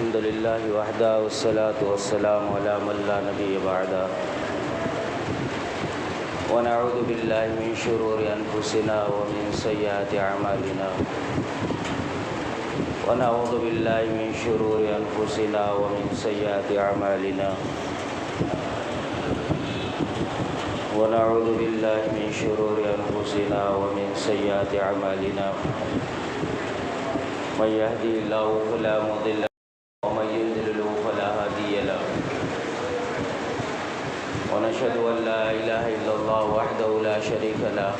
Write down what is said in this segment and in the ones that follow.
الحمد لله وحده والصلاة والسلام على من لا نبي بعده ونعوذ بالله من شرور أنفسنا ومن سيئات أعمالنا ونعوذ بالله من شرور أنفسنا ومن سيئات أعمالنا ونعوذ بالله من شرور أنفسنا ومن سيئات أعمالنا من يهدي الله فلا مضل له ومن يضلل فلا هادي له ونشهد أن لا إله إلا الله وحده لا شريك له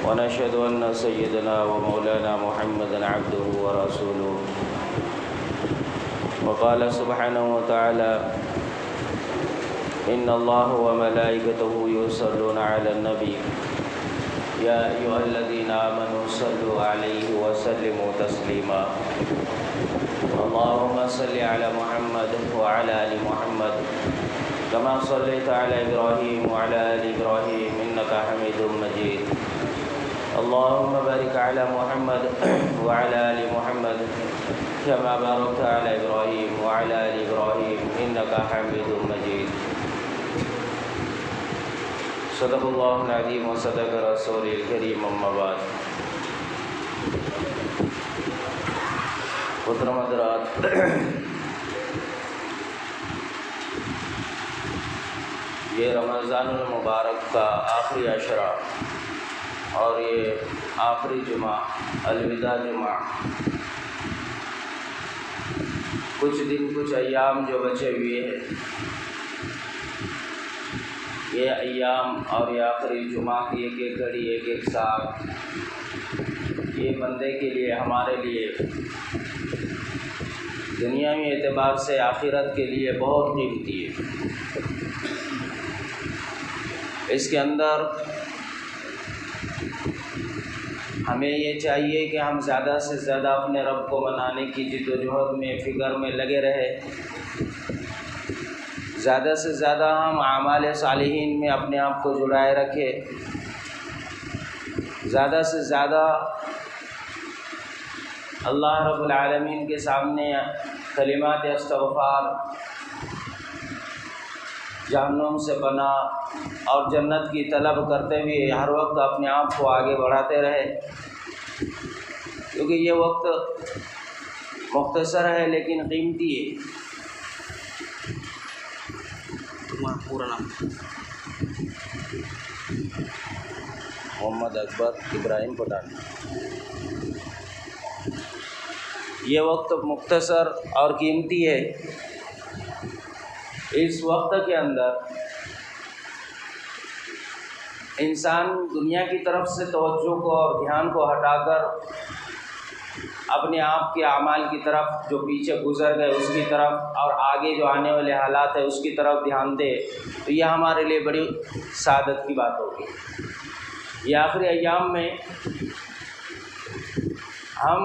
ونشهد أن سيدنا ومولانا محمدا عبده ورسوله وقال سبحانه وتعالى إن الله وملائكته يصلون على النبي يا أيها الذين آمنوا صلوا عليه وسلموا تسليما اللهم صل على محمد وعلى آل محمد كما صليت على إبراهيم وعلى آل إبراهيم إنك حميد مجيد اللهم بارك على محمد وعلى آل محمد كما باركت على إبراهيم وعلى آل إبراهيم إنك حميد مجيد صدق اللہ العظیم و صدق رسول الکریم اما بعد محترم حضرات، یہ رمضان المبارک کا آخری عشرہ اور یہ آخری جمعہ الوداع جمعہ، کچھ دن کچھ ایام جو بچے ہوئے ہیں، یہ ایام اور یہ آخری جمعہ کی ایک ایک گھڑی ایک ایک سال یہ بندے کے لیے، ہمارے لیے دنیاوی اعتبار سے آخرت کے لیے بہت قیمتی ہے۔ اس کے اندر ہمیں یہ چاہیے کہ ہم زیادہ سے زیادہ اپنے رب کو منانے کی جد و جہد میں، فکر میں لگے رہے، زیادہ سے زیادہ ہم اعمال صالحین میں اپنے آپ کو جڑائے رکھے، زیادہ سے زیادہ اللہ رب العالمین کے سامنے کلمات استغفار، جہنم سے پناہ اور جنت کی طلب کرتے ہوئے ہر وقت اپنے آپ کو آگے بڑھاتے رہے، کیونکہ یہ وقت مختصر ہے لیکن قیمتی ہے۔ پورا نام محمد اکبر ابراہیم پٹھان۔ یہ وقت مختصر اور قیمتی ہے۔ اس وقت کے اندر انسان دنیا کی طرف سے توجہ کو اور دھیان کو ہٹا کر اپنے آپ کے اعمال کی طرف، جو پیچھے گزر گئے اس کی طرف، اور آگے جو آنے والے حالات ہیں اس کی طرف دھیان دے، تو یہ ہمارے لیے بڑی سعادت کی بات ہوگی۔ یہ آخری ایام میں ہم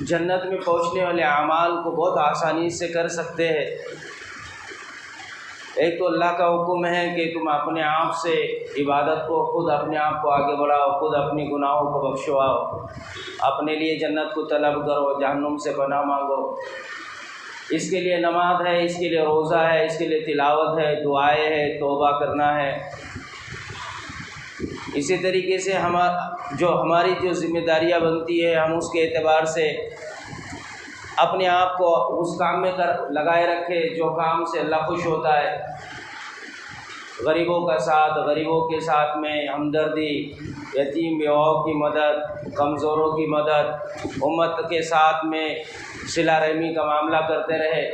جنت میں پہنچنے والے اعمال کو بہت آسانی سے کر سکتے ہیں۔ ایک تو اللہ کا حکم ہے کہ تم اپنے آپ سے عبادت کو، خود اپنے آپ کو آگے بڑھاؤ، خود اپنی گناہوں کو بخشواؤ، اپنے لیے جنت کو طلب کرو، جہنم سے پناہ مانگو۔ اس کے لیے نماز ہے، اس کے لیے روزہ ہے، اس کے لیے تلاوت ہے، دعائیں ہے، توبہ کرنا ہے۔ اسی طریقے سے ہماری جو ذمہ داریاں بنتی ہے، ہم اس کے اعتبار سے اپنے آپ کو اس کام میں لگائے رکھے جو کام سے اللہ خوش ہوتا ہے۔ غریبوں کا ساتھ، غریبوں کے ساتھ میں ہمدردی، یتیم بیواؤں کی مدد، کمزوروں کی مدد، امت کے ساتھ میں صلہ رحمی کا معاملہ کرتے رہے۔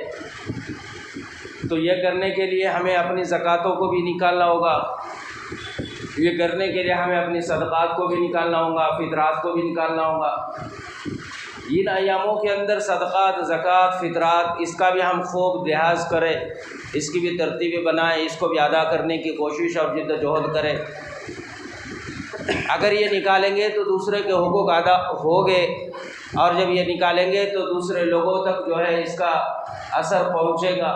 تو یہ کرنے کے لیے ہمیں اپنی زکوٰۃوں کو بھی نکالنا ہوگا، یہ کرنے کے لیے ہمیں اپنی صدقات کو بھی نکالنا ہوگا، فطرات کو بھی نکالنا ہوگا۔ ان ایاموں کے اندر صدقات، زکوٰۃ، فطرات، اس کا بھی ہم خوب لحاظ کریں، اس کی بھی ترتیبیں بنائیں، اس کو بھی ادا کرنے کی کوشش اور جد و جہد کریں۔ اگر یہ نکالیں گے تو دوسرے کے حقوق ادا ہوگے، اور جب یہ نکالیں گے تو دوسرے لوگوں تک جو ہے اس کا اثر پہنچے گا۔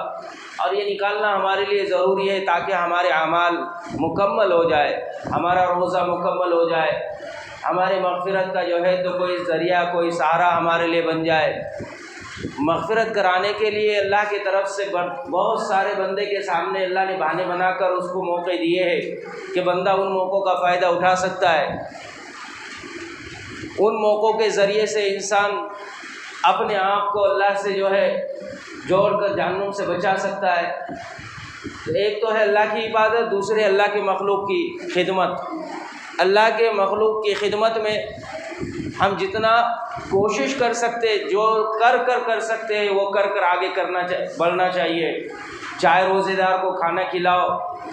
اور یہ نکالنا ہمارے لیے ضروری ہے تاکہ ہمارے اعمال مکمل ہو جائے، ہمارا روزہ مکمل ہو جائے، ہماری مغفرت کا جو ہے تو کوئی ذریعہ، کوئی سہارا ہمارے لیے بن جائے۔ مغفرت کرانے کے لیے اللہ کی طرف سے بہت سارے بندے کے سامنے اللہ نے بہانے بنا کر اس کو موقع دیے ہیں کہ بندہ ان موقعوں کا فائدہ اٹھا سکتا ہے۔ ان موقعوں کے ذریعے سے انسان اپنے آپ کو اللہ سے جو ہے جوڑ کر جہنم سے بچا سکتا ہے۔ ایک تو ہے اللہ کی عبادت، دوسرے اللہ کی مخلوق کی خدمت۔ اللہ کے مخلوق کی خدمت میں ہم جتنا کوشش کر سکتے، جو کر سکتے ہیں وہ کر آگے بڑھنا چاہیے۔ چاہے روزے دار کو کھانا کھلاؤ،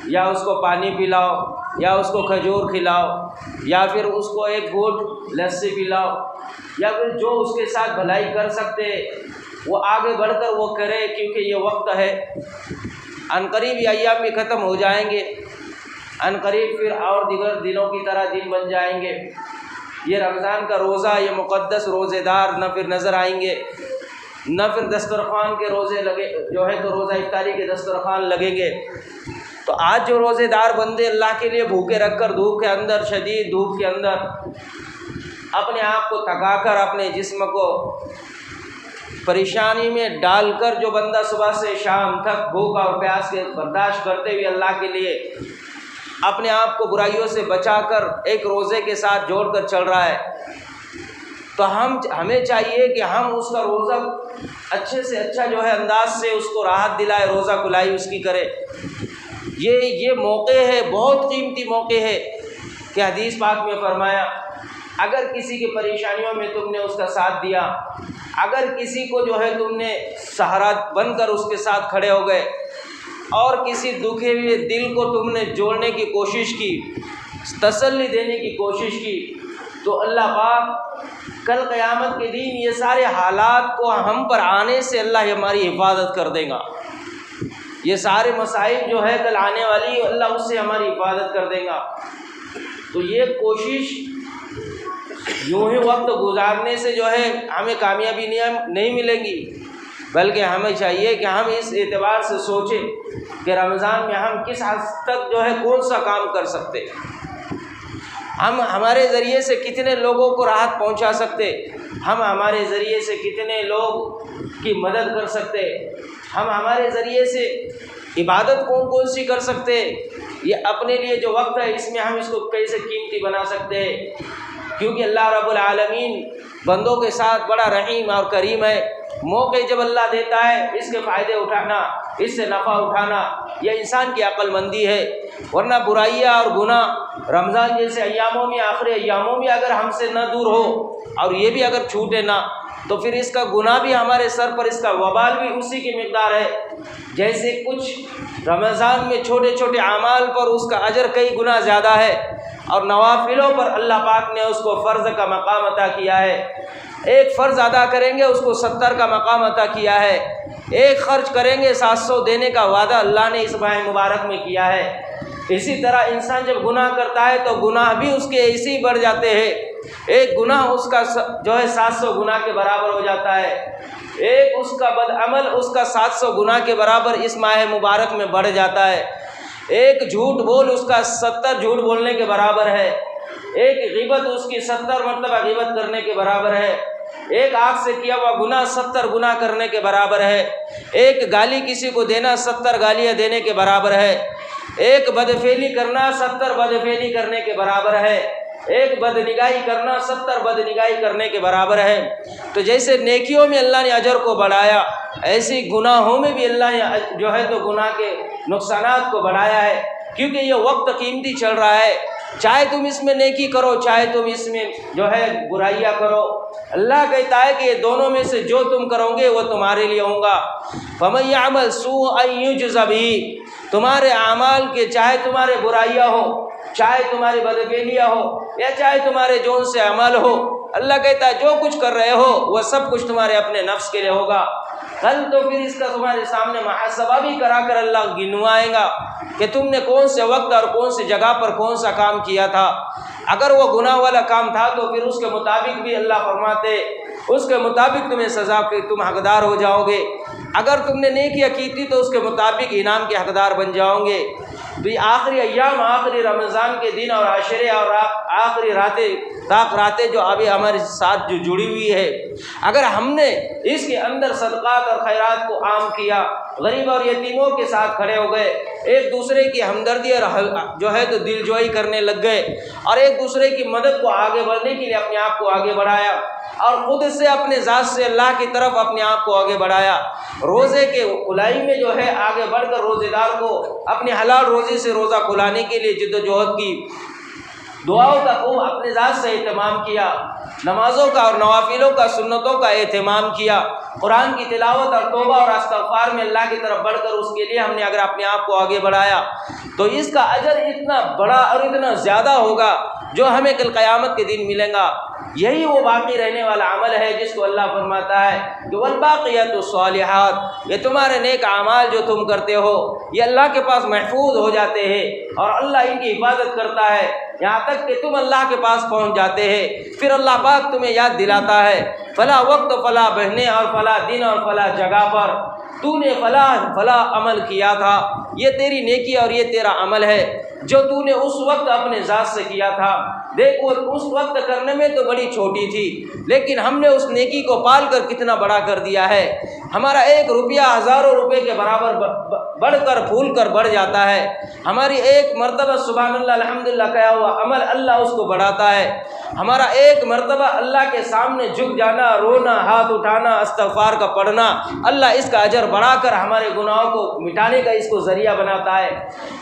یا اس کو پانی پلاؤ، یا اس کو کھجور کھلاؤ، یا پھر اس کو ایک گھونٹ لسی پلاؤ، یا پھر جو اس کے ساتھ بھلائی کر سکتے وہ آگے بڑھ کر وہ کرے، کیونکہ یہ وقت ہے عنقریب یہ ایام بھی ختم ہو جائیں گے، عنقریب پھر اور دیگر دنوں کی طرح دن بن جائیں گے۔ یہ رمضان کا روزہ، یہ مقدس روزے دار نہ پھر نظر آئیں گے، نہ پھر دسترخوان کے روزے لگے جو ہے تو روزہ افطاری کے دسترخوان لگیں گے۔ تو آج جو روزے دار بندے اللہ کے لیے بھوکے رکھ کر دھوپ کے اندر، شدید دھوپ کے اندر اپنے آپ کو تھکا کر، اپنے جسم کو پریشانی میں ڈال کر، جو بندہ صبح سے شام تک بھوک اور پیاس کے برداشت کرتے ہوئے اللہ کے لیے اپنے آپ کو برائیوں سے بچا کر ایک روزے کے ساتھ جوڑ کر چل رہا ہے، تو ہمیں چاہیے کہ ہم اس کا روزہ اچھے سے اچھا جو ہے انداز سے اس کو راحت دلائے، روزہ کھلائی اس کی کرے۔ یہ موقع ہے، بہت قیمتی موقع ہے کہ حدیث پاک میں فرمایا اگر کسی کی پریشانیوں میں تم نے اس کا ساتھ دیا، اگر کسی کو جو ہے تم نے سہارا بن کر اس کے ساتھ کھڑے ہو گئے، اور کسی دکھے ہوئے دل کو تم نے جوڑنے کی کوشش کی، تسلی دینے کی کوشش کی، تو اللہ پاک کل قیامت کے دن یہ سارے حالات کو ہم پر آنے سے اللہ ہماری حفاظت کر دے گا۔ یہ سارے مصائب جو ہے کل آنے والی، اللہ اس سے ہماری حفاظت کر دے گا۔ تو یہ کوشش یوں ہی وقت گزارنے سے جو ہے ہمیں کامیابی نہیں ملے گی، بلکہ ہمیں چاہیے کہ ہم اس اعتبار سے سوچیں کہ رمضان میں ہم کس حد تک جو ہے کون سا کام کر سکتے، ہم ہمارے ذریعے سے کتنے لوگوں کو راحت پہنچا سکتے، ہم ہمارے ذریعے سے کتنے لوگ کی مدد کر سکتے، ہم ہمارے ذریعے سے عبادت کون سی کر سکتے۔ یہ اپنے لیے جو وقت ہے اس میں ہم اس کو کیسے قیمتی بنا سکتے ہیں، کیونکہ اللہ رب العالمین بندوں کے ساتھ بڑا رحیم اور کریم ہے۔ موقع جب اللہ دیتا ہے اس کے فائدے اٹھانا، اس سے نفع اٹھانا، یہ انسان کی عقل مندی ہے۔ ورنہ برائیاں اور گناہ رمضان جیسے ایاموں میں، آخری ایاموں میں اگر ہم سے نہ دور ہو اور یہ بھی اگر چھوٹے نہ، تو پھر اس کا گناہ بھی ہمارے سر پر، اس کا وبال بھی اسی کی مقدار ہے۔ جیسے کچھ رمضان میں چھوٹے چھوٹے اعمال پر اس کا اجر کئی گنا زیادہ ہے، اور نوافلوں پر اللہ پاک نے اس کو فرض کا مقام عطا کیا ہے۔ ایک فرض ادا کریں گے اس کو 70 کا مقام عطا کیا ہے، ایک خرچ کریں گے 700 دینے کا وعدہ اللہ نے اس ماہ مبارک میں کیا ہے۔ اسی طرح انسان جب گناہ کرتا ہے تو گناہ بھی اس کے ایسے ہی بڑھ جاتے ہیں، ایک گناہ اس کا جو ہے 700 گناہ کے برابر ہو جاتا ہے، ایک اس کا بدعمل اس کا 700 گناہ کے برابر اس ماہ مبارک میں بڑھ جاتا ہے، ایک جھوٹ بول اس کا 70 جھوٹ بولنے کے برابر ہے، ایک غیبت اس کی 70 مرتبہ غیبت کرنے کے برابر ہے، ایک آنکھ سے کیا ہوا گناہ 70 گناہ کرنے کے برابر ہے، ایک گالی کسی کو دینا 70 گالیاں دینے کے برابر ہے، ایک بدفعلی کرنا 70 بدفعلی کرنے کے برابر ہے، ایک بدنگاہی کرنا 70 بدنگاہی کرنے کے برابر ہے۔ تو جیسے نیکیوں میں اللہ نے اجر کو بڑھایا، ایسی گناہوں میں بھی اللہ نے جو ہے تو گناہ کے نقصانات کو بڑھایا ہے، کیونکہ یہ وقت قیمتی چل رہا ہے۔ چاہے تم اس میں نیکی کرو، چاہے تم اس میں جو ہے برائیاں کرو، اللہ کہتا ہے کہ یہ دونوں میں سے جو تم کرو گے وہ تمہارے لیے ہوگا۔ فَمَن يَعْمَلْ سُوءًا يُجْزَ بِهِ، تمہارے اعمال کے چاہے تمہارے برائیاں ہو، چاہے تمہاری بدفعلیاں ہو، یا چاہے تمہارے جون سے عمل ہو، اللہ کہتا ہے جو کچھ کر رہے ہو وہ سب کچھ تمہارے اپنے نفس کے لیے ہوگا۔ کل تو پھر اس کا تمہارے سامنے محاسبہ بھی کرا کر اللہ گنوائے گا کہ تم نے کون سے وقت اور کون سی جگہ پر کون سا کام کیا تھا۔ اگر وہ گناہ والا کام تھا تو پھر اس کے مطابق بھی اللہ فرماتے اس کے مطابق تمہیں سزا کے تم حقدار ہو جاؤ گے۔ اگر تم نے نیکیاں کی تھی تو اس کے مطابق انعام کے حقدار بن جاؤ گے۔ تو یہ آخری ایام، آخری رمضان کے دن اور عشرے اور آخری راتیں جو ابھی ہمارے ساتھ جو جڑی ہوئی ہے، اگر ہم نے اس کے اندر صدقات اور خیرات کو عام کیا، غریب اور یتیموں کے ساتھ کھڑے ہو گئے، ایک دوسرے کی ہمدردی اور جو ہے تو دل جوئی کرنے لگ گئے، اور ایک دوسرے کی مدد کو آگے بڑھنے کے لیے اپنے آپ کو آگے بڑھایا، اور خود سے اپنے ذات سے اللہ کی طرف اپنے آپ کو آگے بڑھایا، روزے کے کھلائی میں جو ہے آگے بڑھ کر روزے دار کو اپنی حلال روزی سے روزہ کھلانے کے لیے جد و جہد کی، دعاؤں کا خوب اپنے ذات سے اہتمام کیا، نمازوں کا اور نوافلوں کا، سنتوں کا اہتمام کیا، قرآن کی تلاوت اور توبہ اور استغفار میں اللہ کی طرف بڑھ کر اس کے لیے ہم نے اگر اپنے آپ کو آگے بڑھایا تو اس کا اجر اتنا بڑا اور اتنا زیادہ ہوگا جو ہمیں کل قیامت کے دن ملے گا۔ یہی وہ باقی رہنے والا عمل ہے جس کو اللہ فرماتا ہے کہ والباقیات الصالحات، یہ تمہارے نیک اعمال جو تم کرتے ہو یہ اللہ کے پاس محفوظ ہو جاتے ہیں اور اللہ ان کی حفاظت کرتا ہے یہاں تک کہ تم اللہ کے پاس پہنچ جاتے ہیں، پھر اللہ پاک تمہیں یاد دلاتا ہے فلاں وقت، فلاں بہنے اور فلاں دن اور فلاں جگہ پر تو نے فلاں عمل کیا تھا، یہ تیری نیکی اور یہ تیرا عمل ہے جو تو نے اس وقت اپنے ذات سے کیا تھا۔ دیکھ وہ اس وقت کرنے میں تو بڑی چھوٹی تھی، لیکن ہم نے اس نیکی کو پال کر کتنا بڑا کر دیا ہے۔ ہمارا ایک روپیہ ہزاروں روپے کے برابر بڑھ کر پھول کر بڑھ جاتا ہے۔ ہماری ایک مرتبہ سبحان اللہ الحمدللہ کہا ہوا عمل اللہ اس کو بڑھاتا ہے۔ ہمارا ایک مرتبہ اللہ کے سامنے جھک جانا، رونا، ہاتھ اٹھانا، استغفار کا پڑھنا، اللہ اس کا اجر بڑھا کر ہمارے گناہوں کو مٹانے کا اس کو ذریعہ بناتا ہے۔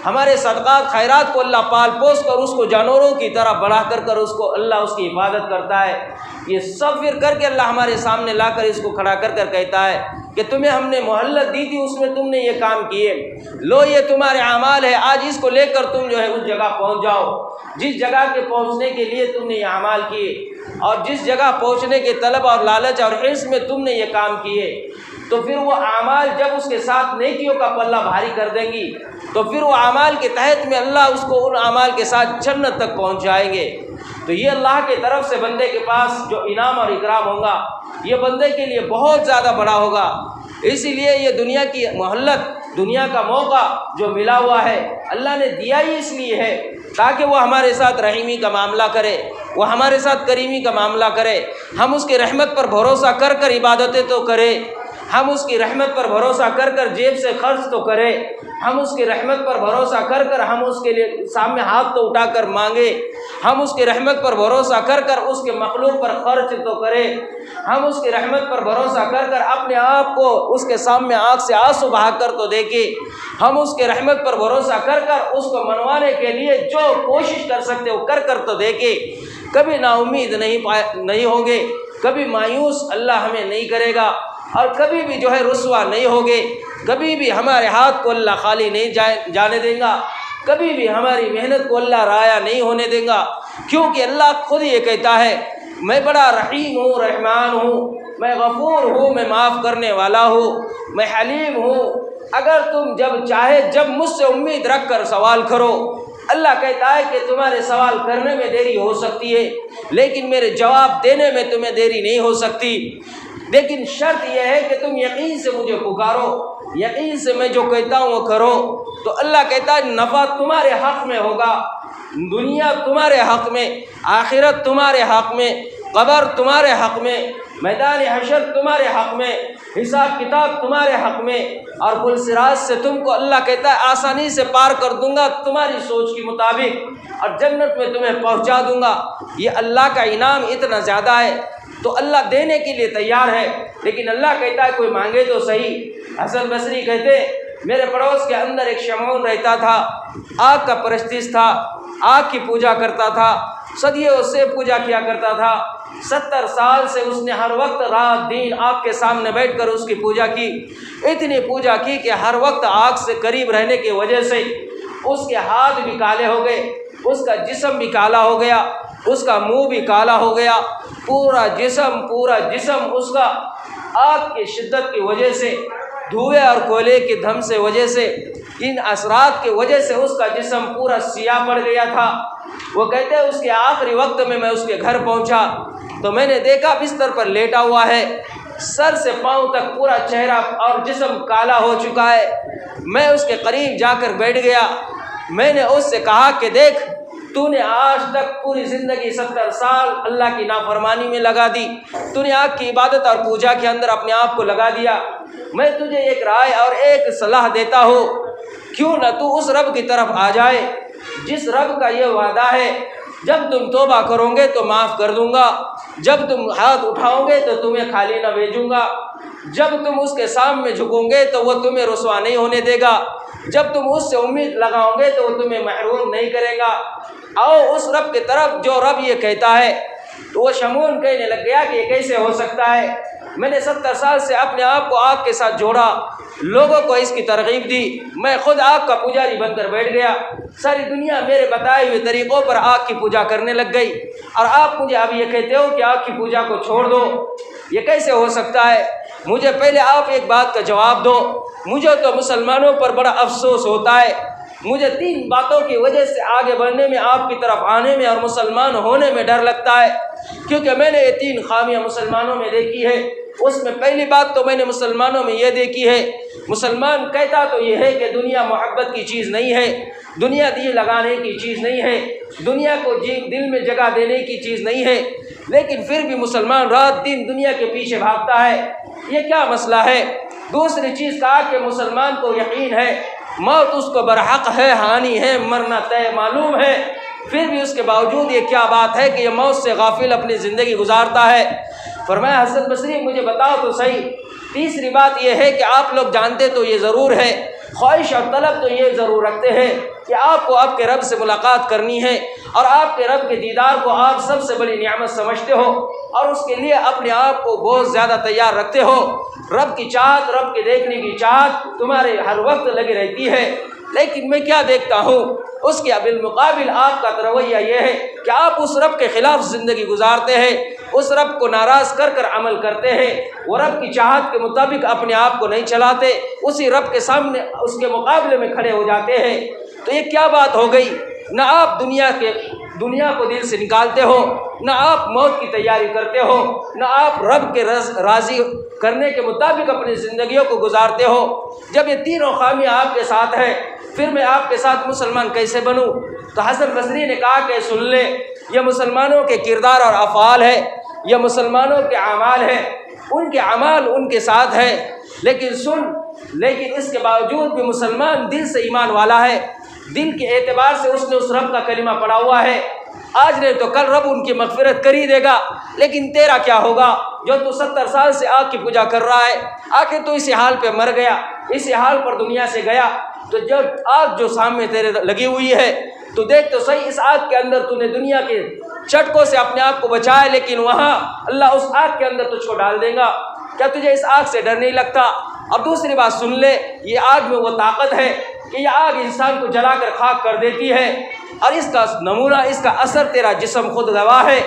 ہمارے صدقات خیرات کو اللہ پال پوس کر اس کو جانوروں کی طرح بڑھا کر اس کو اللہ اس کی حفاظت کرتا ہے۔ یہ سب پھر کر کے اللہ ہمارے سامنے لا کر اس کو کھڑا کر کہتا ہے کہ تمہیں ہم نے مہلت دی تھی، اس میں تم نے یہ کام کیے، لو یہ تمہارے اعمال ہے، آج اس کو لے کر تم جو ہے اس جگہ پہنچ جاؤ جس جگہ کے پہنچنے کے لیے تم نے یہ اعمال کیے، اور جس جگہ پہنچنے کے طلب اور لالچ اور حرص میں تم نے یہ کام کیے، تو پھر وہ اعمال جب اس کے ساتھ نیکیوں کا پلہ بھاری کر دیں گی تو پھر وہ اعمال کے تحت میں اللہ اس کو ان اعمال کے ساتھ جنت تک پہنچ جائیں گے۔ تو یہ اللہ کی طرف سے بندے کے پاس جو انعام اور اکرام ہوگا یہ بندے کے لیے بہت زیادہ بڑا ہوگا۔ اسی لیے یہ دنیا کی مہلت، دنیا کا موقع جو ملا ہوا ہے اللہ نے دیا ہی اس لیے ہے تاکہ وہ ہمارے ساتھ رحیمی کا معاملہ کرے، وہ ہمارے ساتھ کریمی کا معاملہ کرے، ہم اس کی رحمت پر بھروسہ کر عبادتیں تو کرے، ہم اس کی رحمت پر بھروسہ کر جیب سے خرچ تو کرے، ہم اس کی رحمت پر بھروسہ کر ہم اس کے لیے سامنے ہاتھ تو اٹھا کر مانگے، ہم اس کی رحمت پر بھروسہ کر اس کے مخلوق پر خرچ تو کرے، ہم اس کی رحمت پر بھروسہ کر اپنے آپ کو اس کے سامنے آنکھ سے آنسو بہا کر تو دیکھے، ہم اس کے رحمت پر بھروسہ کر اس کو منوانے کے لیے جو کوشش کر سکتے وہ کر تو دیکھے۔ کبھی نا امید نہیں ہوں گے، کبھی مایوس اللہ ہمیں نہیں کرے گا، اور کبھی بھی جو ہے رسوا نہیں ہوگے، کبھی بھی ہمارے ہاتھ کو اللہ خالی نہیں جانے دیں گا، کبھی بھی ہماری محنت کو اللہ رایا نہیں ہونے دیں گا، کیونکہ اللہ خود یہ کہتا ہے میں بڑا رحیم ہوں، رحمان ہوں، میں غفور ہوں، میں معاف کرنے والا ہوں، میں حلیم ہوں۔ اگر تم جب مجھ سے امید رکھ کر سوال کرو، اللہ کہتا ہے کہ تمہارے سوال کرنے میں دیری ہو سکتی ہے لیکن میرے جواب دینے میں تمہیں دیری نہیں ہو سکتی، لیکن شرط یہ ہے کہ تم یقین سے مجھے پکارو، یقین سے میں جو کہتا ہوں وہ کرو۔ تو اللہ کہتا ہے نفع تمہارے حق میں ہوگا، دنیا تمہارے حق میں، آخرت تمہارے حق میں، قبر تمہارے حق میں، میدان حشر تمہارے حق میں، حساب کتاب تمہارے حق میں، اور پل صراط سے تم کو اللہ کہتا ہے آسانی سے پار کر دوں گا تمہاری سوچ کے مطابق، اور جنت میں تمہیں پہنچا دوں گا۔ یہ اللہ کا انعام اتنا زیادہ ہے تو اللہ دینے کے لیے تیار ہے، لیکن اللہ کہتا ہے کوئی مانگے تو صحیح۔ حسن بصری کہتے میرے پڑوس کے اندر ایک شمعون رہتا تھا، آگ کا پرستش تھا، آگ کی پوجا کرتا تھا، صدیوں سے پوجا کیا کرتا تھا، 70 سال سے اس نے ہر وقت رات دن آگ کے سامنے بیٹھ کر اس کی پوجا کی، اتنی پوجا کی کہ ہر وقت آگ سے قریب رہنے کی وجہ سے اس کے ہاتھ بھی کالے ہو گئے، اس کا جسم بھی کالا ہو گیا، اس کا منہ بھی کالا ہو گیا، پورا جسم اس کا آگ کی شدت کی وجہ سے، دھوئے اور کوئلے کی دھم سے وجہ سے، ان اثرات کی وجہ سے اس کا جسم پورا سیاہ پڑ گیا تھا۔ وہ کہتے ہیں اس کے آخری وقت میں اس کے گھر پہنچا تو میں نے دیکھا بستر پر لیٹا ہوا ہے، سر سے پاؤں تک پورا چہرہ اور جسم کالا ہو چکا ہے۔ میں اس کے قریب جا کر بیٹھ گیا۔ میں نے اس سے کہا کہ دیکھ، تو نے آج تک پوری زندگی 70 سال اللہ کی نافرمانی میں لگا دی، تو نے آگ کی عبادت اور پوجا کے اندر اپنے آپ کو لگا دیا۔ میں تجھے ایک رائے اور ایک صلاح دیتا ہوں، کیوں نہ تو اس رب کی طرف آ جائے جس رب کا یہ وعدہ ہے جب تم توبہ کرو گے تو معاف کر دوں گا، جب تم ہاتھ اٹھاؤ گے تو تمہیں خالی نہ بھیجوں گا، جب تم اس کے سامنے جھکو گے تو وہ تمہیں رسوا نہیں ہونے دے گا، جب تم اس سے امید لگاؤ گے تو وہ تمہیں محروم نہیں کرے گا۔ آؤ اس رب کی طرف جو رب یہ کہتا ہے۔ تو وہ شمعون کہنے لگ گیا کہ یہ کیسے ہو سکتا ہے؟ میں نے 70 سال سے اپنے آپ کو آگ کے ساتھ جوڑا، لوگوں کو اس کی ترغیب دی، میں خود آگ کا پجاری بن کر بیٹھ گیا، ساری دنیا میرے بتائے ہوئے طریقوں پر آگ کی پوجا کرنے لگ گئی، اور آپ مجھے اب یہ کہتے ہو کہ آگ کی پوجا کو چھوڑ دو؟ یہ کیسے ہو سکتا ہے؟ مجھے پہلے آپ ایک بات کا جواب دو۔ مجھے تو مسلمانوں پر بڑا افسوس ہوتا ہے، مجھے 3 باتوں کی وجہ سے آگے بڑھنے میں، آپ کی طرف آنے میں اور مسلمان ہونے میں ڈر لگتا ہے، کیونکہ میں نے یہ 3 خامیاں مسلمانوں میں دیکھی ہے۔ اس میں پہلی بات تو میں نے مسلمانوں میں یہ دیکھی ہے، مسلمان کہتا تو یہ ہے کہ دنیا محبت کی چیز نہیں ہے، دنیا دل لگانے کی چیز نہیں ہے، دنیا کو دل میں جگہ دینے کی چیز نہیں ہے، لیکن پھر بھی مسلمان رات دن دنیا کے پیچھے بھاگتا ہے۔ یہ کیا مسئلہ ہے؟ دوسری چیز کہا کہ مسلمان کو یقین ہے موت اس کو برحق ہے، ہانی ہے، مرنا طے معلوم ہے، پھر بھی اس کے باوجود یہ کیا بات ہے کہ یہ موت سے غافل اپنی زندگی گزارتا ہے؟ فرمایا حسن بصری مجھے بتاؤ تو صحیح۔ تیسری بات یہ ہے کہ آپ لوگ جانتے تو یہ ضرور ہے، خواہش اور طلب تو یہ ضرور رکھتے ہیں کہ آپ کو آپ کے رب سے ملاقات کرنی ہے، اور آپ کے رب کے دیدار کو آپ سب سے بڑی نعمت سمجھتے ہو، اور اس کے لیے اپنے آپ کو بہت زیادہ تیار رکھتے ہو۔ رب کی چاہت، رب کے دیکھنے کی چاہت تمہارے ہر وقت لگی رہتی ہے، لیکن میں کیا دیکھتا ہوں؟ اس کے بالمقابل آپ کا رویہ یہ ہے کہ آپ اس رب کے خلاف زندگی گزارتے ہیں، اس رب کو ناراض کر کر عمل کرتے ہیں، وہ رب کی چاہت کے مطابق اپنے آپ کو نہیں چلاتے، اسی رب کے سامنے اس کے مقابلے میں کھڑے ہو جاتے ہیں۔ تو یہ کیا بات ہو گئی؟ نہ آپ دنیا کو دل سے نکالتے ہو، نہ آپ موت کی تیاری کرتے ہو، نہ آپ رب کے راضی کرنے کے مطابق اپنی زندگیوں کو گزارتے ہو۔ جب یہ تینوں خامیاں آپ کے ساتھ ہیں، پھر میں آپ کے ساتھ مسلمان کیسے بنوں؟ تو حسن بصری نے کہا کہ سن لے، یہ مسلمانوں کے کردار اور افعال ہے، یہ مسلمانوں کے اعمال ہیں، ان کے اعمال ان کے ساتھ ہیں، لیکن اس کے باوجود بھی مسلمان دل سے ایمان والا ہے، دل کے اعتبار سے اس نے اس رب کا کلمہ پڑھا ہوا ہے، آج نہیں تو کل رب ان کی مغفرت کر ہی دے گا۔ لیکن تیرا کیا ہوگا جو تو 70 سال سے آگ کی پوجا کر رہا ہے؟ آخر تو اسی حال پہ مر گیا، اسی حال پر دنیا سے گیا، تو جب آگ جو سامنے تیرے لگی ہوئی ہے تو دیکھ تو صحیح، اس آگ کے اندر تو نے دنیا کے چٹکوں سے اپنے آپ کو بچایا، لیکن وہاں اللہ اس آگ کے اندر تجھ کو ڈال دے گا۔ کیا تجھے اس آگ سے ڈر نہیں لگتا؟ اب دوسری بات سن لے، یہ آگ میں وہ طاقت ہے کہ یہ آگ انسان کو جلا کر خاک کر دیتی ہے، اور اس کا نمونہ، اس کا اثر تیرا جسم خود گواہ ہے۔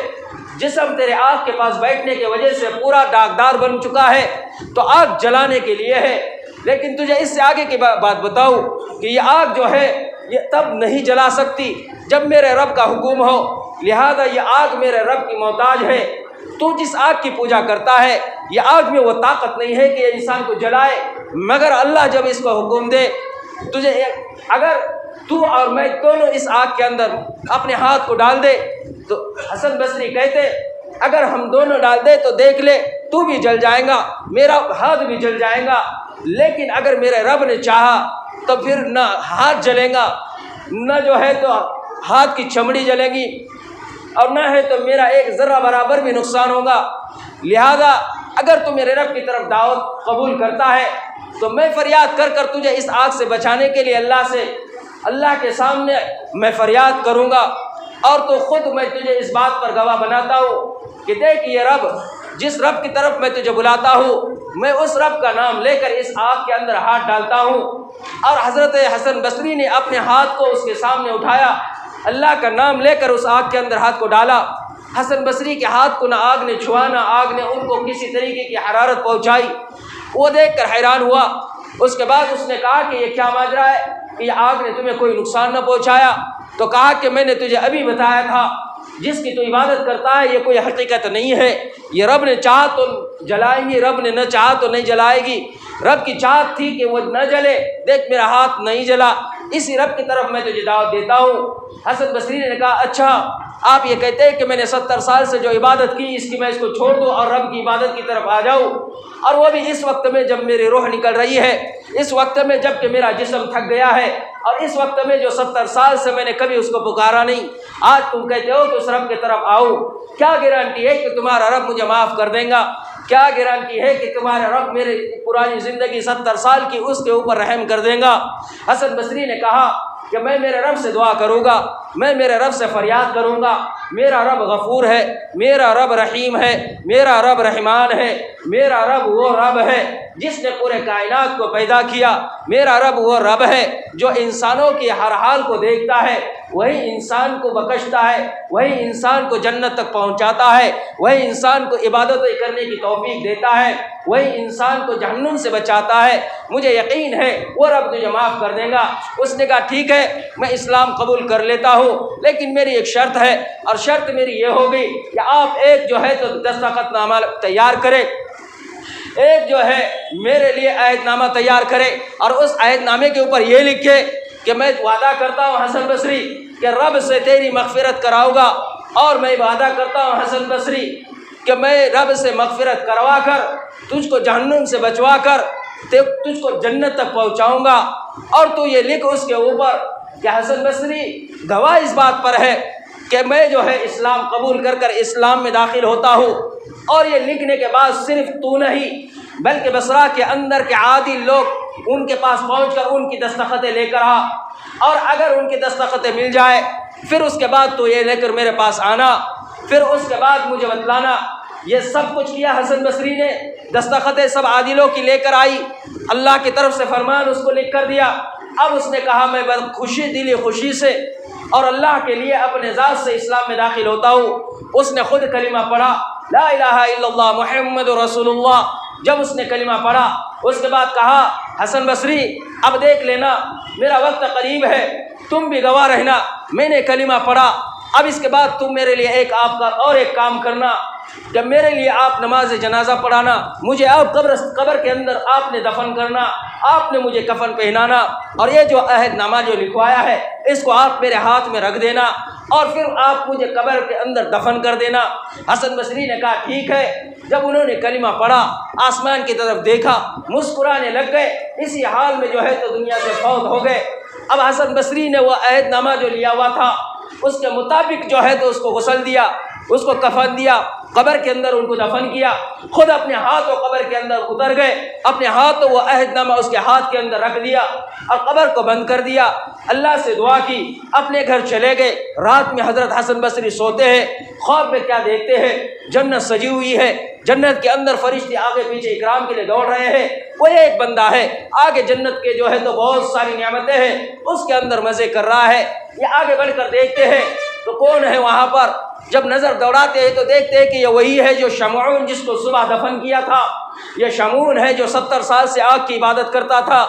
جسم تیرے آگ کے پاس بیٹھنے کی وجہ سے پورا داغدار بن چکا ہے، تو آگ جلانے کے لیے ہے۔ لیکن تجھے اس سے آگے کی بات بتاؤں کہ یہ آگ جو ہے یہ تب نہیں جلا سکتی جب میرے رب کا حکم ہو، لہذا یہ آگ میرے رب کی محتاج ہے۔ تو جس آگ کی پوجا کرتا ہے، یہ آگ میں وہ طاقت نہیں ہے کہ یہ انسان کو جلائے، مگر اللہ جب اس کو حکم دے تجھے، اگر تو اور میں دونوں اس آگ کے اندر اپنے ہاتھ کو ڈال دے، تو حسن بصری کہتے اگر ہم دونوں ڈال دے تو دیکھ لے تو بھی جل جائے گا، میرا ہاتھ بھی جل جائے گا، لیکن اگر میرے رب نے چاہا تو پھر نہ ہاتھ جلے گا، نہ جو ہے تو ہاتھ کی چمڑی جلے گی، اور نہ ہے تو میرا ایک ذرہ برابر بھی نقصان ہوگا۔ لہذا اگر تو میرے رب کی طرف دعوت قبول کرتا ہے تو میں فریاد کر کر تجھے اس آگ سے بچانے کے لیے اللہ کے سامنے میں فریاد کروں گا، اور تو خود میں تجھے اس بات پر گواہ بناتا ہوں کہ دیکھ یہ رب، جس رب کی طرف میں تجھے بلاتا ہوں، میں اس رب کا نام لے کر اس آگ کے اندر ہاتھ ڈالتا ہوں۔ اور حضرت حسن بصری نے اپنے ہاتھ کو اس کے سامنے اٹھایا، اللہ کا نام لے کر اس آگ کے اندر ہاتھ کو ڈالا۔ حسن بصری کے ہاتھ کو نہ آگ نے چھوا، نہ آگ نے ان کو کسی طریقے کی حرارت پہنچائی۔ وہ دیکھ کر حیران ہوا۔ اس کے بعد اس نے کہا کہ یہ کیا ماجرا ہے کہ یہ آگ نے تمہیں کوئی نقصان نہ پہنچایا؟ تو کہا کہ میں نے تجھے ابھی بتایا تھا جس کی تو عبادت کرتا ہے یہ کوئی حقیقت نہیں ہے. یہ رب نے چاہا تو جلائیں گی، رب نے نہ چاہا تو نہیں جلائے گی. رب کی چاہت تھی کہ وہ نہ جلے، دیکھ میرا ہاتھ نہیں جلا، اسی رب کی طرف میں تجھے دعوت دیتا ہوں. حسن بصری نے کہا اچھا آپ یہ کہتے ہیں کہ میں نے 70 سال سے جو عبادت کی اس کی میں اس کو چھوڑ دوں اور رب کی عبادت کی طرف آ جاؤں، اور وہ بھی اس وقت میں جب میری روح نکل رہی ہے، اس وقت میں جب کہ میرا جسم تھک گیا ہے، اور اس وقت میں جو 70 سال سے میں نے کبھی اس کو پکارا نہیں، آج تم کہتے ہو کہ اس رب کی طرف آؤ. کیا گارنٹی ہے کہ تمہارا رب مجھے معاف کر دے گا؟ کیا گارنٹی ہے کہ تمہارا رب میرے پرانی زندگی 70 سال کی اس کے اوپر رحم کر دے گا؟ حسن بصری نے کہا کہ میں میرے رب سے دعا کروں گا، میں میرے رب سے فریاد کروں گا. میرا رب غفور ہے، میرا رب رحیم ہے، میرا رب رحمان ہے. میرا رب وہ رب ہے جس نے پورے کائنات کو پیدا کیا. میرا رب وہ رب ہے جو انسانوں کی ہر حال کو دیکھتا ہے، وہی انسان کو بخشتا ہے، وہی انسان کو جنت تک پہنچاتا ہے، وہی انسان کو عبادتیں کرنے کی توفیق دیتا ہے، وہی انسان کو جہنم سے بچاتا ہے. مجھے یقین ہے وہ رب تجھے معاف کر دے گا. اس نے کہا ٹھیک ہے میں اسلام قبول کر لیتا ہوں، لیکن میری ایک شرط ہے، اور شرط میری یہ ہوگی کہ آپ ایک جو ہے تو دستخط نامہ تیار کریں، ایک جو ہے میرے لیے عہد نامہ تیار کرے، اور اس عہد نامے کے اوپر یہ لکھے کہ میں وعدہ کرتا ہوں حسن بصری کہ رب سے تیری مغفرت کراؤں گا، اور میں وعدہ کرتا ہوں حسن بصری کہ میں رب سے مغفرت کروا کر تجھ کو جہنم سے بچوا کر تجھ کو جنت تک پہنچاؤں گا. اور تو یہ لکھ اس کے اوپر کہ حسن بصری گواہ اس بات پر ہے کہ میں جو ہے اسلام قبول کر کر اسلام میں داخل ہوتا ہوں. اور یہ لکھنے کے بعد صرف تو نہیں بلکہ بصرہ کے اندر کے عادل لوگ ان کے پاس پہنچ کر ان کی دستخطیں لے کر آ، اور اگر ان کی دستخطیں مل جائے پھر اس کے بعد تو یہ لے کر میرے پاس آنا، پھر اس کے بعد مجھے بتلانا. یہ سب کچھ کیا حسن بصری نے، دستخطیں سب عادلوں کی لے کر آئی، اللہ کی طرف سے فرمان اس کو لکھ کر دیا. اب اس نے کہا میں بڑی خوشی دلی خوشی سے اور اللہ کے لیے اپنے ذات سے اسلام میں داخل ہوتا ہوں. اس نے خود کلمہ پڑھا لا الہ الا اللہ محمد رسول اللہ. جب اس نے کلمہ پڑھا اس کے بعد کہا حسن بصری اب دیکھ لینا میرا وقت قریب ہے، تم بھی گواہ رہنا، میں نے کلمہ پڑھا، اب اس کے بعد تم میرے لیے آپ کا اور ایک کام کرنا، جب میرے لیے آپ نماز جنازہ پڑھانا، مجھے آپ قبر کے اندر آپ نے دفن کرنا، آپ نے مجھے کفن پہنانا، اور یہ جو عہد نامہ جو لکھوایا ہے اس کو آپ میرے ہاتھ میں رکھ دینا، اور پھر آپ مجھے قبر کے اندر دفن کر دینا. حسن بصری نے کہا ٹھیک ہے. جب انہوں نے کلمہ پڑھا آسمان کی طرف دیکھا، مسکرانے لگ گئے، اسی حال میں جو ہے تو دنیا سے فوت ہو گئے. اب حسن بصری نے وہ عہد نامہ جو لیا ہوا تھا اس کے مطابق جو ہے تو اس کو غسل دیا، اس کو کفن دیا، قبر کے اندر ان کو دفن کیا، خود اپنے ہاتھوں قبر کے اندر اتر گئے، اپنے ہاتھوں وہ عہد نامہ اس کے ہاتھ کے اندر رکھ دیا اور قبر کو بند کر دیا. اللہ سے دعا کی، اپنے گھر چلے گئے. رات میں حضرت حسن بصری سوتے ہیں، خواب میں کیا دیکھتے ہیں؟ جنت سجی ہوئی ہے، جنت کے اندر فرشتے آگے پیچھے اکرام کے لیے دوڑ رہے ہیں. وہ ایک بندہ ہے آگے جنت کے جو ہے تو بہت ساری نعمتیں ہیں اس کے اندر مزے کر رہا ہے. یہ آگے بڑھ کر دیکھتے ہیں تو کون ہے وہاں پر؟ جب نظر دوڑاتے ہیں تو دیکھتے ہیں کہ یہ وہی ہے جو شمعون جس کو صبح دفن کیا تھا. یہ شمعون ہے جو 70 سال سے آگ کی عبادت کرتا تھا.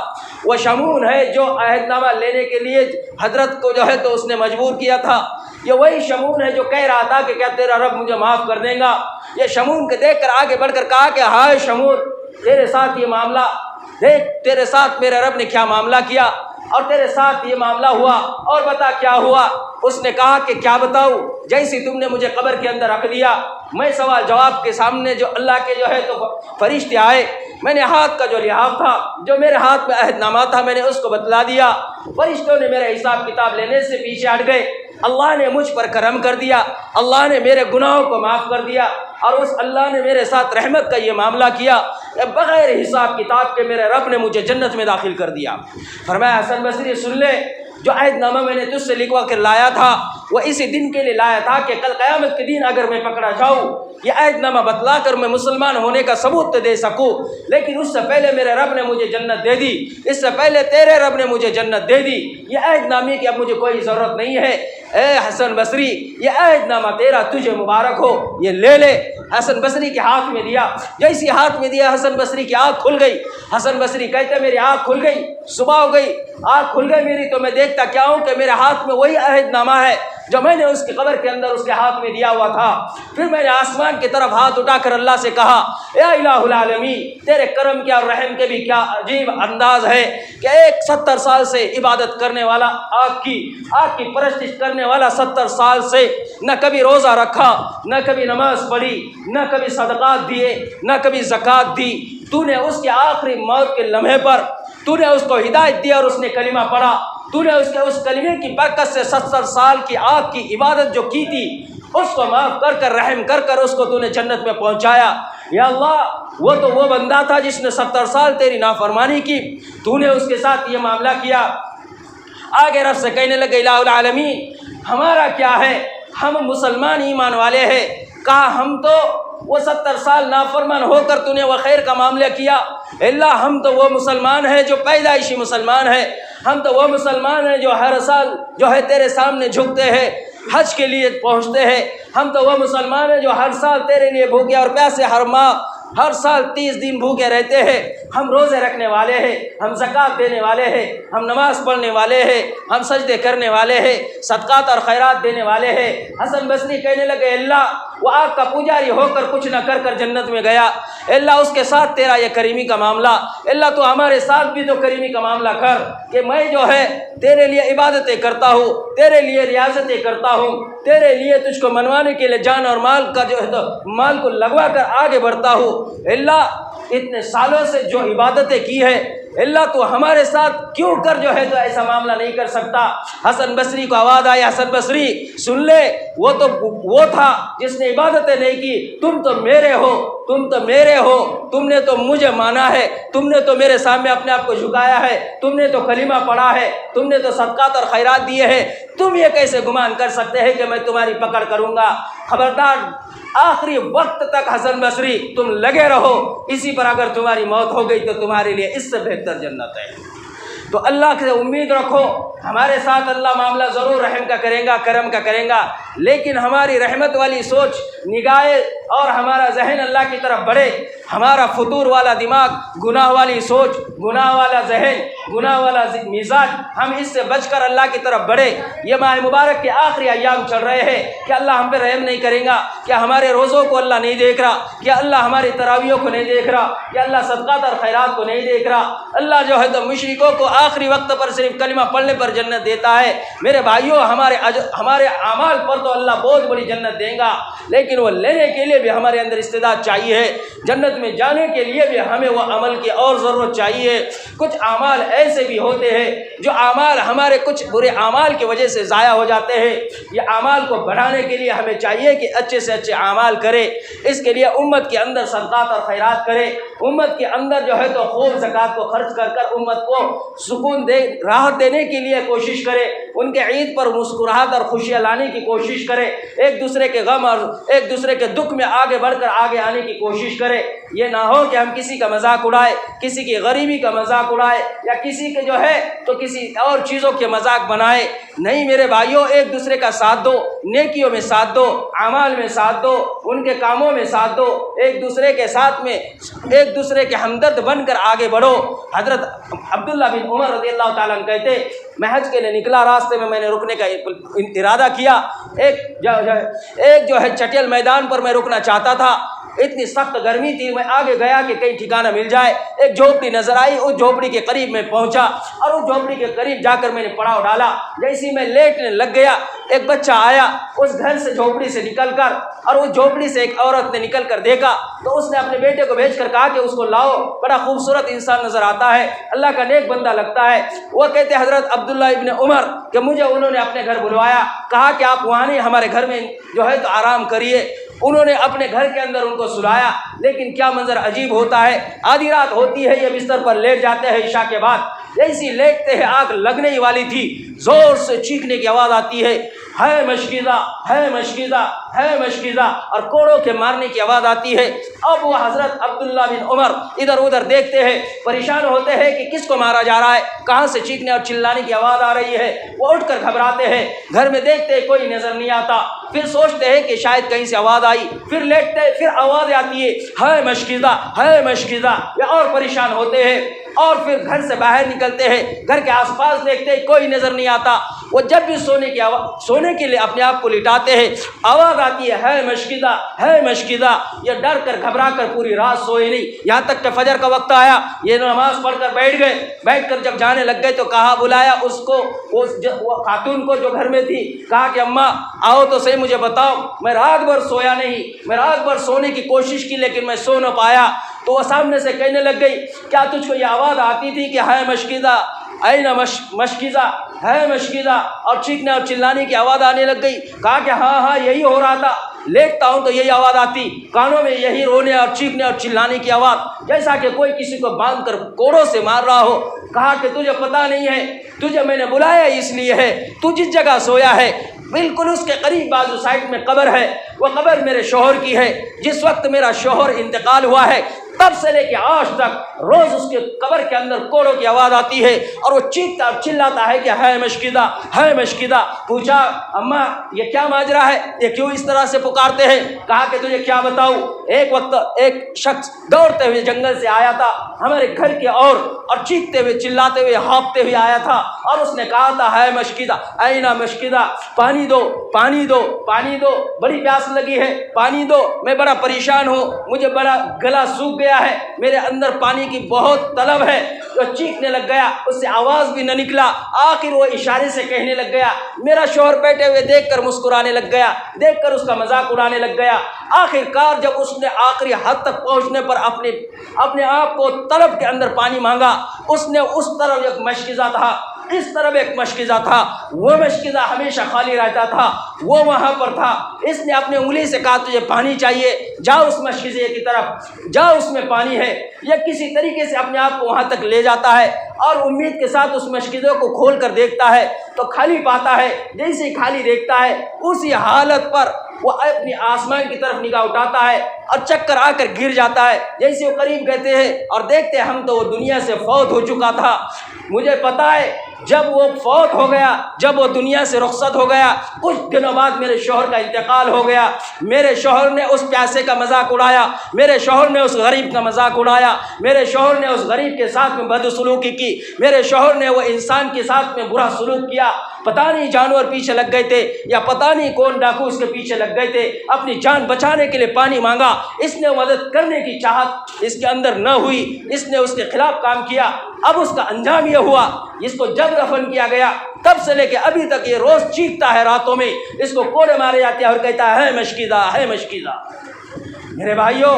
وہ شمعون ہے جو عہد نامہ لینے کے لیے حضرت کو جو ہے تو اس نے مجبور کیا تھا. یہ وہی شمعون ہے جو کہہ رہا تھا کہ کیا تیرا رب مجھے معاف کر دے گا. یہ شمعون کے دیکھ کر آگے بڑھ کر کہا کہ ہائے شمعون، تیرے ساتھ یہ معاملہ دیکھ، تیرے ساتھ میرے رب نے کیا معاملہ کیا اور تیرے ساتھ یہ معاملہ ہوا، اور بتا کیا ہوا. اس نے کہا کہ کیا بتاؤ، جیسی تم نے مجھے قبر کے اندر رکھ دیا، میں سوال جواب کے سامنے جو اللہ کے جو ہے تو فرشتے آئے، میں نے ہاتھ کا جو لحاظ تھا، جو میرے ہاتھ میں عہد نامہ تھا، میں نے اس کو بتلا دیا. فرشتوں نے میرے حساب کتاب لینے سے پیچھے ہٹ گئے. اللہ نے مجھ پر کرم کر دیا، اللہ نے میرے گناہوں کو معاف کر دیا، اور اس اللہ نے میرے ساتھ رحمت کا یہ معاملہ کیا کہ بغیر حساب کتاب کے میرے رب نے مجھے جنت میں داخل کر دیا. فرمایا حسن بصری سن لے، جو عہد نامہ میں نے تجھ سے لکھوا کر لایا تھا وہ اسی دن کے لیے لایا تھا کہ کل قیامت کے دن اگر میں پکڑا جاؤں یہ عہد نامہ بتلا کر میں مسلمان ہونے کا ثبوت دے سکوں. لیکن اس سے پہلے میرے رب نے مجھے جنت دے دی، اس سے پہلے تیرے رب نے مجھے جنت دے دی. یہ عہد نامے کی اب مجھے کوئی ضرورت نہیں ہے. اے حسن بصری، یہ عہد نامہ تیرا، تجھے مبارک ہو، یہ لے لے. حسن بصری کے ہاتھ میں دیا، جیسی ہاتھ میں دیا حسن بصری کی آنکھ کھل گئی. حسن بصری کہتے میری آنکھ کھل گئی، صبح ہو گئی، آنکھ کھل گئی میری، تو میں دیکھتا کیا ہوں کہ میرے ہاتھ میں وہی عہد نامہ ہے جو میں نے اس کی قبر کے اندر اس کے ہاتھ میں دیا ہوا تھا۔ پھر میں نے آسمان کی طرف ہاتھ اٹھا کر اللہ سے کہا، اے الہ العالمین، تیرے کرم کے اور رحم کے بھی کیا عجیب انداز ہے کہ ایک 70 سال سے عبادت کرنے والا، آگ کی پرستش کرنے والا 70 سال سے نہ کبھی روزہ رکھا، نہ کبھی نماز پڑھی، نہ کبھی صدقات دیے، نہ کبھی زکوٰۃ دی، تو نے اس کے آخری موت کے لمحے پر تو نے اس کو ہدایت دی اور اس نے کلمہ پڑھا، تو نے اس کلمے کی برکت سے 70 سال کی آگ کی عبادت جو کی تھی اس کو معاف کر کر، رحم کر کر اس کو تو نے جنت میں پہنچایا۔ یا اللہ، وہ تو وہ بندہ تھا جس نے 70 سال تیری نافرمانی کی، تو نے اس کے ساتھ یہ معاملہ کیا۔ آگے رب سے کہنے لگے، الہ العالمین، ہمارا کیا ہے، ہم مسلمان ایمان والے ہیں، کہا ہم تو وہ 70 سال نافرمان ہو کر تو نے وہ خیر کا معاملہ کیا، اللہ ہم تو وہ مسلمان ہیں جو پیدائشی مسلمان ہیں، ہم تو وہ مسلمان ہیں جو ہر سال جو ہے تیرے سامنے جھکتے ہیں، حج کے لیے پہنچتے ہیں، ہم تو وہ مسلمان ہیں جو ہر سال تیرے لیے بھوکے اور پیاسے ہر سال 30 دن بھوکے رہتے ہیں، ہم روزے رکھنے والے ہیں، ہم زکوٰۃ دینے والے ہیں، ہم نماز پڑھنے والے ہیں، ہم سجدے کرنے والے ہیں، صدقات اور خیرات دینے والے ہیں۔ حسن بصری کہنے لگے، اللہ وہ آگ کا پجاری ہو کر کچھ نہ کر کر جنت میں گیا، اللہ اس کے ساتھ تیرا یہ کریمی کا معاملہ، اللہ تو ہمارے ساتھ بھی تو کریمی کا معاملہ کر کہ میں جو ہے تیرے لیے عبادتیں کرتا ہوں، تیرے لیے ریاضتیں کرتا ہوں، تیرے لیے تجھ کو منوانے کے لیے جان اور مال کا جو ہے تو مال کو لگوا کر آگے بڑھتا ہوں۔ اللہ اتنے سالوں سے جو عبادتیں کی ہے، اللہ تو ہمارے ساتھ کیوں کر جو ہے تو ایسا معاملہ نہیں کر سکتا۔ حسن بصری کو آواز آئی، حسن بصری سن لے، وہ تو وہ تھا جس نے عبادتیں نہیں کی، تم تو میرے ہو، تم تو میرے ہو، تم نے تو مجھے مانا ہے، تم نے تو میرے سامنے اپنے آپ کو جھکایا ہے، تم نے تو کلمہ پڑھا ہے، تم نے تو صدقات اور خیرات دیے ہیں، تم یہ کیسے گمان کر سکتے ہیں کہ میں تمہاری پکڑ کروں گا؟ خبردار، آخری وقت تک حسن بصری تم لگے رہو، اسی پر اگر تمہاری موت ہو گئی تو تمہارے لیے اس سے بہتر جنت ہے۔ تو اللہ سے امید رکھو، ہمارے ساتھ اللہ معاملہ ضرور رحم کا کرے گا، کرم کا کرے گا، لیکن ہماری رحمت والی سوچ، نگاہیں اور ہمارا ذہن اللہ کی طرف بڑھے، ہمارا فطور والا دماغ، گناہ والی سوچ، گناہ والا ذہن، گناہ والا مزاج، ہم اس سے بچ کر اللہ کی طرف بڑھے۔ یہ ماہ مبارک کے آخری ایام چل رہے ہیں، کہ اللہ ہم پہ رحم نہیں کرے گا، کیا ہمارے روزوں کو اللہ نہیں دیکھ رہا، کیا اللہ ہماری تراویحوں کو نہیں دیکھ رہا، کیا اللہ صدقات اور خیرات کو نہیں دیکھ رہا؟ اللہ جو ہے تو مشرکوں کو آخری وقت پر صرف کلمہ پڑھنے پر جنت دیتا ہے۔ میرے بھائیوں، ہمارے اعمال پر تو اللہ بہت بڑی جنت دے گا، لیکن وہ لینے کے لیے بھی ہمارے اندر استعداد چاہیے، جنت میں جانے کے لیے بھی ہمیں وہ عمل کی اور ضرورت چاہیے۔ کچھ اعمال ایسے بھی ہوتے ہیں جو اعمال ہمارے کچھ برے اعمال کی وجہ سے ضائع ہو جاتے ہیں، یہ اعمال کو بڑھانے کے لیے ہمیں چاہیے کہ اچھے سے اچھے اعمال کرے، اس کے لیے امت کے اندر صدقات اور خیرات کرے، امت کے اندر جو ہے تو خوب زکوٰۃ کو خرچ کر کر امت کو سکون راحت دینے کے لیے کوشش کرے، ان کے عید پر مسکراہٹ اور خوشیاں لانے کی کوشش کرے، ایک دوسرے کے غم اور ایک دوسرے کے دکھ میں آگے بڑھ کر آگے آنے کی کوشش کرے۔ یہ نہ ہو کہ ہم کسی کا مذاق اڑائے، کسی کی غریبی کا مذاق اڑائے، یا کسی کے جو ہے تو کسی اور چیزوں کے مذاق بنائے۔ نہیں میرے بھائیوں، ایک دوسرے کا ساتھ دو، نیکیوں میں ساتھ دو، اعمال میں ساتھ دو، ان کے کاموں میں ساتھ دو، ایک دوسرے کے ساتھ میں ایک دوسرے کے ہمدرد بن کر آگے بڑھو۔ حضرت عبداللہ بن عمر رضی اللہ تعالیٰ عنہ کہتے، میں حج کے لیے نکلا، راستے میں نے رکنے کا ارادہ کیا، ایک جو ہے چٹیل میدان پر میں رکنا چاہتا تھا، اتنی سخت گرمی تھی، میں آگے گیا کہ کہیں ٹھکانہ مل جائے، ایک جھوپڑی نظر آئی، اس جھوپڑی کے قریب میں پہنچا اور اس جھوپڑی کے قریب جا کر میں نے پڑاؤ ڈالا، جیسے میں لیٹنے لگ گیا، ایک بچہ آیا اس گھر سے جھوپڑی سے نکل کر، اور اس جھوپڑی سے ایک عورت نے نکل کر دیکھا تو اس نے اپنے بیٹے کو بھیج کر کہا کہ اس کو لاؤ، بڑا خوبصورت انسان نظر آتا ہے، اللہ کا نیک بندہ لگتا ہے۔ وہ کہتے حضرت عبداللہ ابن عمر کہ مجھے انہوں نے اپنے گھر بلوایا، کہا کہ آپ وہاں نہیں، ہمارے گھر میں جو ہے تو آرام کریے۔ انہوں نے اپنے گھر کے اندر ان کو سلایا، لیکن کیا منظر عجیب ہوتا ہے، آدھی رات ہوتی ہے، یہ بستر پر لیٹ جاتے ہیں عشاء کے بعد، جیسی لیٹتے ہیں آگ لگنے ہی والی تھی، زور سے چیخنے کی آواز آتی ہے مشکیزہ، ہے مشکیزہ، ہے مشکیزہ، اور کوڑوں کے مارنے کی آواز آتی ہے۔ اب وہ حضرت عبداللہ بن عمر ادھر ادھر دیکھتے ہیں، پریشان ہوتے ہیں کہ کس کو مارا جا رہا ہے، کہاں سے چیخنے اور چلانے کی آواز آ رہی ہے۔ وہ اٹھ کر گھبراتے ہیں، گھر میں دیکھتے ہیں کوئی نظر نہیں آتا، پھر سوچتے ہیں کہ شاید کہیں سے آواز آئی، پھر لیٹتے، پھر آواز آتی ہے مشکیزہ، ہے مشکیزہ، یا اور پریشان ہوتے ہیں، اور پھر گھر سے باہر نکلتے ہیں، گھر کے آس پاس دیکھتے ہیں کوئی نظر نہیں آتا. وہ جب بھی سونے کے لیے اپنے آپ کو لٹاتے ہیں آواز آتی ہے مشکدہ ہے مشکدہ. یہ ڈر کر گھبرا کر پوری رات سوئے نہیں, یہاں تک کہ فجر کا وقت آیا, یہ نماز پڑھ کر بیٹھ گئے. بیٹھ کر جب جانے لگ گئے تو کہا, بلایا اس کو, وہ خاتون کو جو گھر میں تھی, کہا کہ اماں آؤ تو صحیح مجھے بتاؤ, میں رات بھر سویا نہیں, میں رات بھر سونے کی کوشش کی لیکن میں سو نہ پایا. تو وہ سامنے سے کہنے لگ گئی, کیا تجھ کو یہ آواز آتی تھی کہ ہے مشکدہ این مشکدہ ہے مشکدہ, اور چیخنے اور چلانے کی آواز آنے لگ گئی. کہا کہ ہاں یہی ہو رہا تھا, لیٹتا ہوں تو یہی آواز آتی, کانوں میں یہی رونے اور چیخنے اور چلانے کی آواز, جیسا کہ کوئی کسی کو باندھ کر کوڑوں سے مار رہا ہو. کہا کہ تجھے پتہ نہیں ہے, تجھے میں نے بلایا اس لیے ہے, تو جس جگہ سویا ہے بالکل اس کے قریب بازو سائڈ میں قبر ہے, وہ قبر میرے شوہر کی ہے. جس وقت میرا شوہر انتقال ہوا ہے تب سے لے کے آج تک روز اس کے قبر کے اندر کوڑوں کی آواز آتی ہے اور وہ چیختا اور چلاتا ہے کہ ہے مشکدہ ہے مشکدہ. پوچھا, اماں یہ کیا ماجرا ہے, یہ کیوں اس طرح سے پکارتے ہیں؟ کہا کہ تجھے کیا بتاؤں, ایک وقت ایک شخص دوڑتے ہوئے جنگل سے آیا تھا ہمارے گھر کی اور چیختے ہوئے چلاتے ہوئے ہانپتے ہوئے آیا تھا, اور اس نے کہا تھا ہے مشکدہ اینا مشکدہ, پانی دو پانی دو پانی دو, بڑی پیاس لگی ہے, پانی دو, میں بڑا پریشان ہوں, مجھے بڑا گلا سوکھ گیا ہے, میرے اندر پانی کی بہت طلب ہے. وہ چیخنے لگ گیا, اس سے آواز بھی نہ نکلا. آخر وہ اشارے سے کہنے لگ گیا. میرا شوہر بیٹھے ہوئے دیکھ کر مسکرانے لگ گیا, دیکھ کر اس کا مذاق اڑانے لگ گیا. آخر کار جب اس نے آخری حد تک پہنچنے پر اپنے آپ کو طلب کے اندر پانی مانگا, اس نے اس طرف ایک مشکزہ تھا, اس طرف ایک مشکزہ تھا, وہ مشکزہ ہمیشہ خالی رہتا تھا, وہ وہاں پر تھا. اس نے اپنے انگلی سے کہا تجھے پانی چاہیے, جاؤ اس مشکزے کی طرف, جاؤ اس میں پانی ہے. یہ کسی طریقے سے اپنے آپ کو وہاں تک لے جاتا ہے اور امید کے ساتھ اس مشکزے کو کھول کر دیکھتا ہے تو خالی پاتا ہے. جیسے ہی خالی دیکھتا ہے اسی حالت پر وہ اپنی آسمان کی طرف نگاہ اٹھاتا ہے اور چکر آ کر گر جاتا ہے. جیسے وہ قریب کہتے ہیں اور دیکھتے ہیں ہم تو وہ دنیا سے فوت ہو چکا تھا. مجھے پتہ ہے جب وہ فوت ہو گیا, جب وہ دنیا سے رخصت ہو گیا, کچھ دنوں بعد میرے شوہر کا انتقال ہو گیا. میرے شوہر نے اس پیاسے کا مذاق اڑایا, میرے شوہر نے اس غریب کا مذاق اڑایا, میرے شوہر نے اس غریب کے ساتھ میں بدسلوکی کی, میرے شوہر نے وہ انسان کے ساتھ میں برا سلوک کیا. پتہ نہیں جانور پیچھے لگ گئے تھے یا پتہ نہیں کون ڈاکو اس کے پیچھے لگ گئے تھے, اپنی جان بچانے کے لیے پانی مانگا. اس نے مدد کرنے کی چاہت اس کے اندر نہ ہوئی, اس نے اس کے خلاف کام کیا. اب اس کا انجام یہ ہوا, اس کو جب دفن کیا گیا تب سے لے کے ابھی تک یہ روز چیختا ہے راتوں میں, اس کو کوڑے مارے جاتے ہیں اور کہتا ہے مشکدہ ہے مشکدہ. میرے بھائیوں,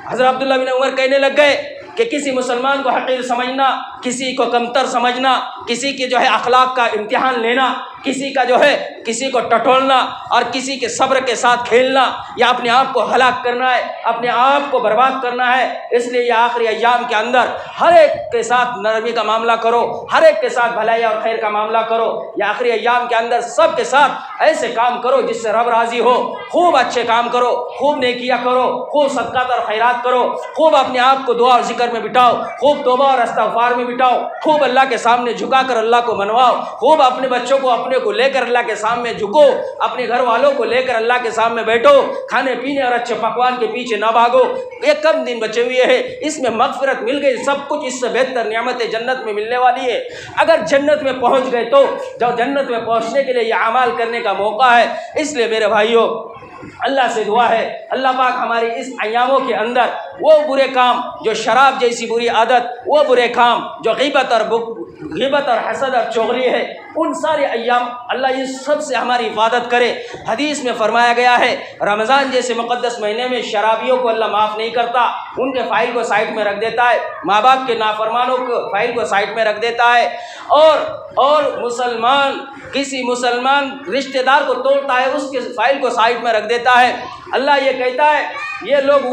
حضرت عبداللہ بن عمر کہنے لگ گئے کہ کسی مسلمان کو حقیر سمجھنا, کسی کو کمتر سمجھنا, کسی کے جو ہے اخلاق کا امتحان لینا, کسی کا جو ہے کسی کو ٹٹولنا اور کسی کے صبر کے ساتھ کھیلنا, یا اپنے آپ کو ہلاک کرنا ہے, اپنے آپ کو برباد کرنا ہے. اس لیے یہ آخری ایام کے اندر ہر ایک کے ساتھ نرمی کا معاملہ کرو, ہر ایک کے ساتھ بھلائی اور خیر کا معاملہ کرو. یہ آخری ایام کے اندر سب کے ساتھ ایسے کام کرو جس سے رب راضی ہو. خوب اچھے کام کرو, خوب نیکیاں کرو, خوب صدقات اور خیرات کرو, خوب اپنے آپ کو دعا اور ذکر میں بٹاؤ, خوب توبہ اور استغفار میں بٹاؤ, خوب اللہ کے سامنے جھکا کر اللہ کو منواؤ, خوب اپنے بچوں کو اپنے کو لے کر اللہ کے سامنے جھکو, اپنے گھر والوں کو لے کر اللہ کے سامنے بیٹھو, کھانے پینے اور اچھے پکوان کے پیچھے نہ بھاگو. یہ کم دن بچے ہوئے ہیں, اس میں مغفرت مل گئی, سب کچھ اس سے بہتر نعمت جنت میں ملنے والی ہے. اگر جنت میں پہنچ گئے تو جب جنت میں پہنچنے کے لیے یہ اعمال کرنے کا موقع ہے. اس لیے میرے بھائیوں, اللہ سے دعا ہے اللہ پاک ہماری اس ایاموں کے اندر وہ برے کام جو شراب جیسی بری عادت, وہ برے کام جو غیبت اور حسد اور چغلی ہے, ان سارے ایام اللہ یہ سب سے ہماری حفاظت کرے. حدیث میں فرمایا گیا ہے رمضان جیسے مقدس مہینے میں شرابیوں کو اللہ معاف نہیں کرتا, ان کے فائل کو سائڈ میں رکھ دیتا ہے, ماں باپ کے نافرمانوں کو فائل کو سائڈ میں رکھ دیتا ہے, اور کسی مسلمان رشتہ دار کو توڑتا ہے اس کے فائل کو سائڈ میں رکھ دیتا ہے. اللہ یہ کہتا ہے یہ لوگ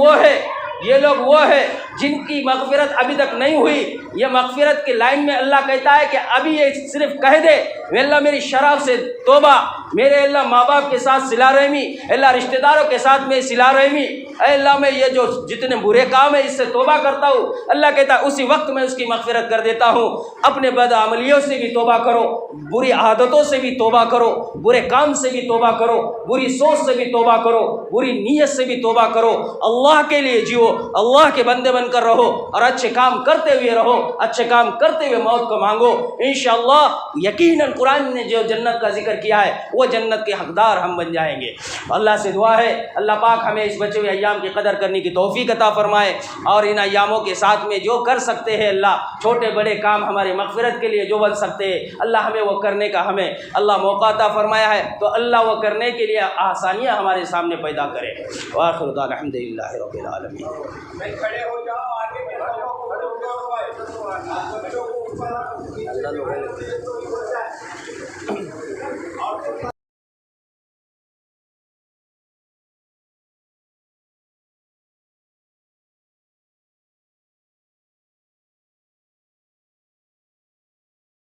وہ ہے جن کی مغفرت ابھی تک نہیں ہوئی. یہ مغفرت کے لائن میں اللہ کہتا ہے کہ ابھی یہ صرف کہہ دے اللہ میری شراب سے توبہ, میرے اللہ ماں باپ کے ساتھ صلہ رحمی, اللہ رشتہ داروں کے ساتھ میں صلہ رحمی, اے اللہ میں یہ جو جتنے برے کام ہیں اس سے توبہ کرتا ہوں. اللہ کہتا ہے اسی وقت میں اس کی مغفرت کر دیتا ہوں. اپنے بد عملیوں سے بھی توبہ کرو, بری عادتوں سے بھی توبہ کرو, برے کام سے بھی توبہ کرو, بری سوچ سے بھی توبہ کرو, بری نیت سے بھی توبہ کرو. اللہ کے لیے جیو, اللہ کے بندے بن کر رہو اور اچھے کام کرتے ہوئے رہو. اچھے کام کرتے ہوئے موت کو مانگو، انشاءاللہ یقیناً قرآن نے جو جنت کا ذکر کیا ہے وہ جنت کے حقدار ہم بن جائیں گے۔ اللہ سے دعا ہے اللہ پاک ہمیں اس بچے ہوئے ایام کی قدر کرنے کی توفیق عطا فرمائے، اور ان ایاموں کے ساتھ میں جو کر سکتے ہیں اللہ چھوٹے بڑے کام ہماری مغفرت کے لیے جو بن سکتے ہیں اللہ ہمیں وہ کرنے کا ہمیں اللہ موقع عطا فرمایا ہے، تو اللہ وہ کرنے کے لیے آسانیاں ہمارے سامنے پیدا کرے۔ وآخر دعوانا الحمدللہ رب العالمین۔ اللہ